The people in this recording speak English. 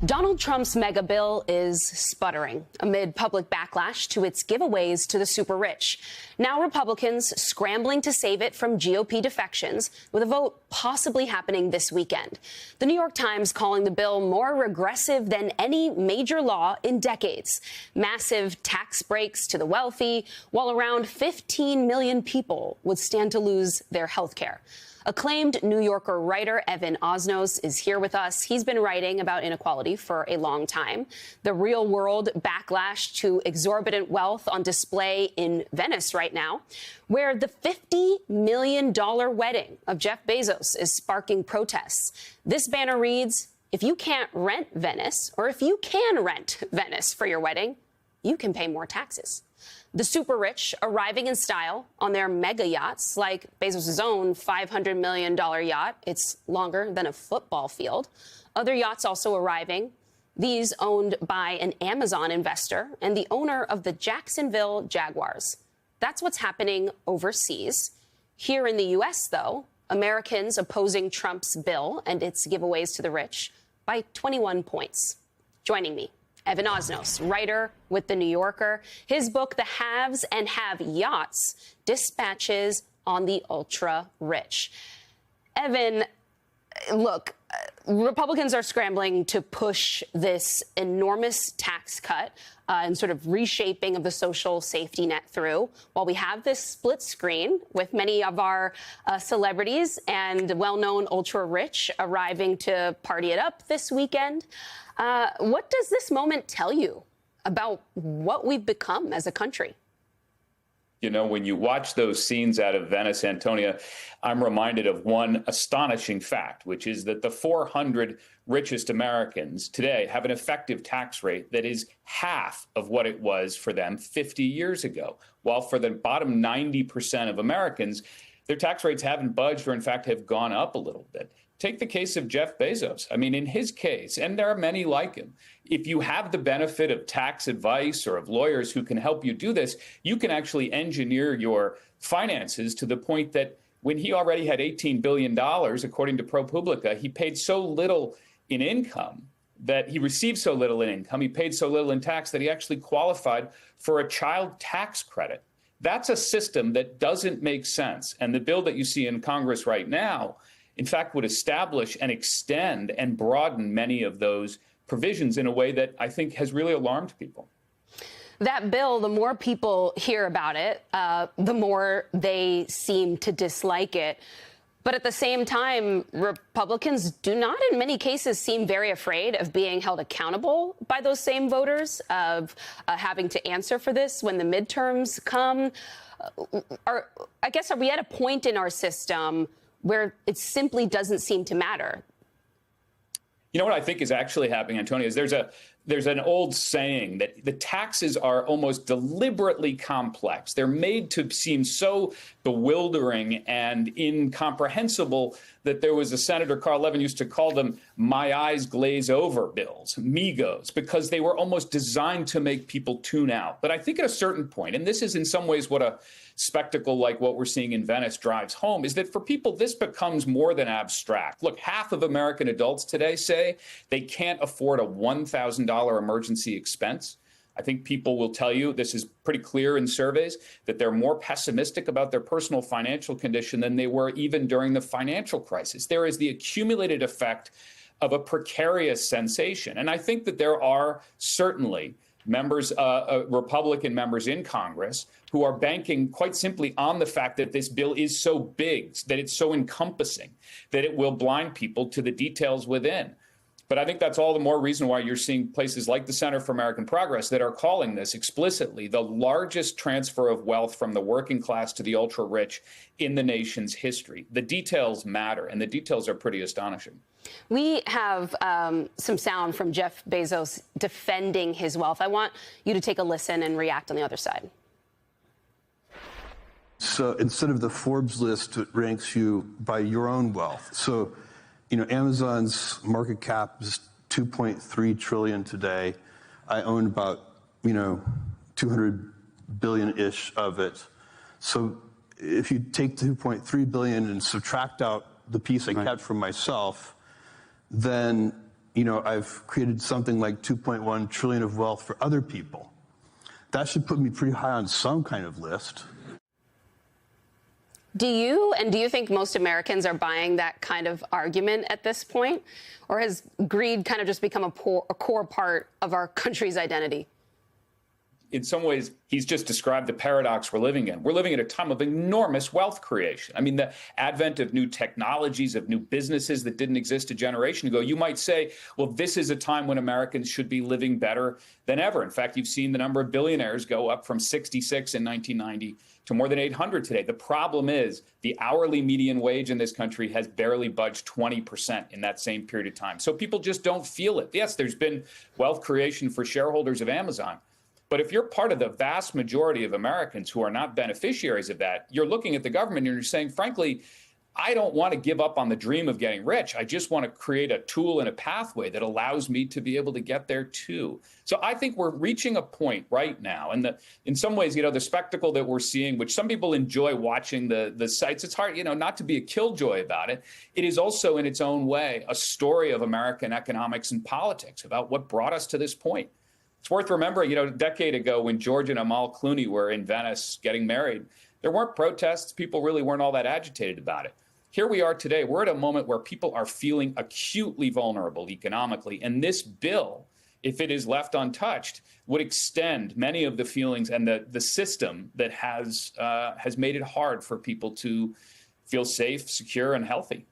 Donald Trump's mega bill is sputtering amid public backlash to its giveaways to the super rich. Now Republicans scrambling to save it from GOP defections, with a vote possibly happening this weekend. The New York Times calling the bill more regressive than any major law in decades. Massive tax breaks to the wealthy, while around 15 million people would stand to lose their health care. Acclaimed New Yorker writer Evan Osnos is here with us. He's been writing about inequality for a long time. The real-world backlash to exorbitant wealth on display in Venice right now, where the $50 million wedding of Jeff Bezos is sparking protests. This banner reads, "If you can't rent Venice, or if you can rent Venice for your wedding, you can pay more taxes." The super rich arriving in style on their mega yachts, like Bezos' own $500 million yacht. It's longer than a football field. Other yachts also arriving, these owned by an Amazon investor and the owner of the Jacksonville Jaguars. That's what's happening overseas. Here in the U.S., though, Americans opposing Trump's bill and its giveaways to the rich by 21 points. Joining me, Evan Osnos, writer with The New Yorker. His book, The Haves and Have-Yachts, dispatches on the ultra-rich. Evan, look, Republicans are scrambling to push this enormous tax cut and sort of reshaping of the social safety net through, while we have this split screen with many of our celebrities and well-known ultra-rich arriving to party it up this weekend. What does this moment tell you about what we've become as a country? You know, when you watch those scenes out of Venice, Antonia, I'm reminded of one astonishing fact, which is that the 400 richest Americans today have an effective tax rate that is half of what it was for them 50 years ago, while for the bottom 90% of Americans, their tax rates haven't budged or, in fact, have gone up a little bit. Take the case of Jeff Bezos. I mean, in his case, and there are many like him, if you have the benefit of tax advice or of lawyers who can help you do this, you can actually engineer your finances to the point that when he already had $18 billion, according to ProPublica, he paid so little in income that he received so little in income, he paid so little in tax that he actually qualified for a child tax credit. That's a system that doesn't make sense. And the bill that you see in Congress right now, in fact, would establish and extend and broaden many of those provisions in a way that I think has really alarmed people. That bill, the more people hear about it, the more they seem to dislike it. But at the same time, Republicans do not, in many cases, seem very afraid of being held accountable by those same voters, of having to answer for this when the midterms come. Are we at a point in our system where it simply doesn't seem to matter? You know what I think is actually happening, Antonia, is there's an old saying that the taxes are almost deliberately complex. They're made to seem so bewildering and incomprehensible that there was a Senator, Carl Levin, used to call them "my eyes glaze over" bills, MIGOs, because they were almost designed to make people tune out. But I think at a certain point, and this is in some ways what a spectacle like what we're seeing in Venice drives home, is that for people, this becomes more than abstract. Look, half of American adults today say they can't afford a $1,000 emergency expense. I think people will tell you, this is pretty clear in surveys, that they're more pessimistic about their personal financial condition than they were even during the financial crisis. There is the accumulated effect of a precarious sensation. And I think that there are certainly members, Republican members in Congress, who are banking quite simply on the fact that this bill is so big, that it's so encompassing, that it will blind people to the details within. But I think that's all the more reason why you're seeing places like the Center for American Progress that are calling this explicitly the largest transfer of wealth from the working class to the ultra-rich in the nation's history. The details matter, and the details are pretty astonishing. We have some sound from Jeff Bezos defending his wealth. I want you to take a listen and react on the other side. So instead of the Forbes list, it ranks you by your own wealth. So, you know, Amazon's market cap is $2.3 trillion today. I own about, 200 billion-ish of it. So if you take the 2.3 billion and subtract out the piece I kept from myself, then I've created something like 2.1 trillion of wealth for other people. That should put me pretty high on some kind of list. Do you think most Americans are buying that kind of argument at this point? Or has greed kind of just become a core part of our country's identity? In some ways, he's just described the paradox we're living in. We're living at a time of enormous wealth creation. I mean, the advent of new technologies, of new businesses that didn't exist a generation ago. You might say, well, this is a time when Americans should be living better than ever. In fact, you've seen the number of billionaires go up from 66 in 1990 to more than 800 today. The problem is the hourly median wage in this country has barely budged 20% in that same period of time. So people just don't feel it. Yes, there's been wealth creation for shareholders of Amazon. But if you're part of the vast majority of Americans who are not beneficiaries of that, you're looking at the government and you're saying, frankly, I don't want to give up on the dream of getting rich. I just want to create a tool and a pathway that allows me to be able to get there too. So I think we're reaching a point right now. And in some ways, the spectacle that we're seeing, which some people enjoy watching the sites, it's hard, not to be a killjoy about it. It is also in its own way a story of American economics and politics about what brought us to this point. It's worth remembering, a decade ago when George and Amal Clooney were in Venice getting married, there weren't protests. People really weren't all that agitated about it. Here we are today. We're at a moment where people are feeling acutely vulnerable economically. And this bill, if it is left untouched, would extend many of the feelings and the system that has made it hard for people to feel safe, secure, and healthy.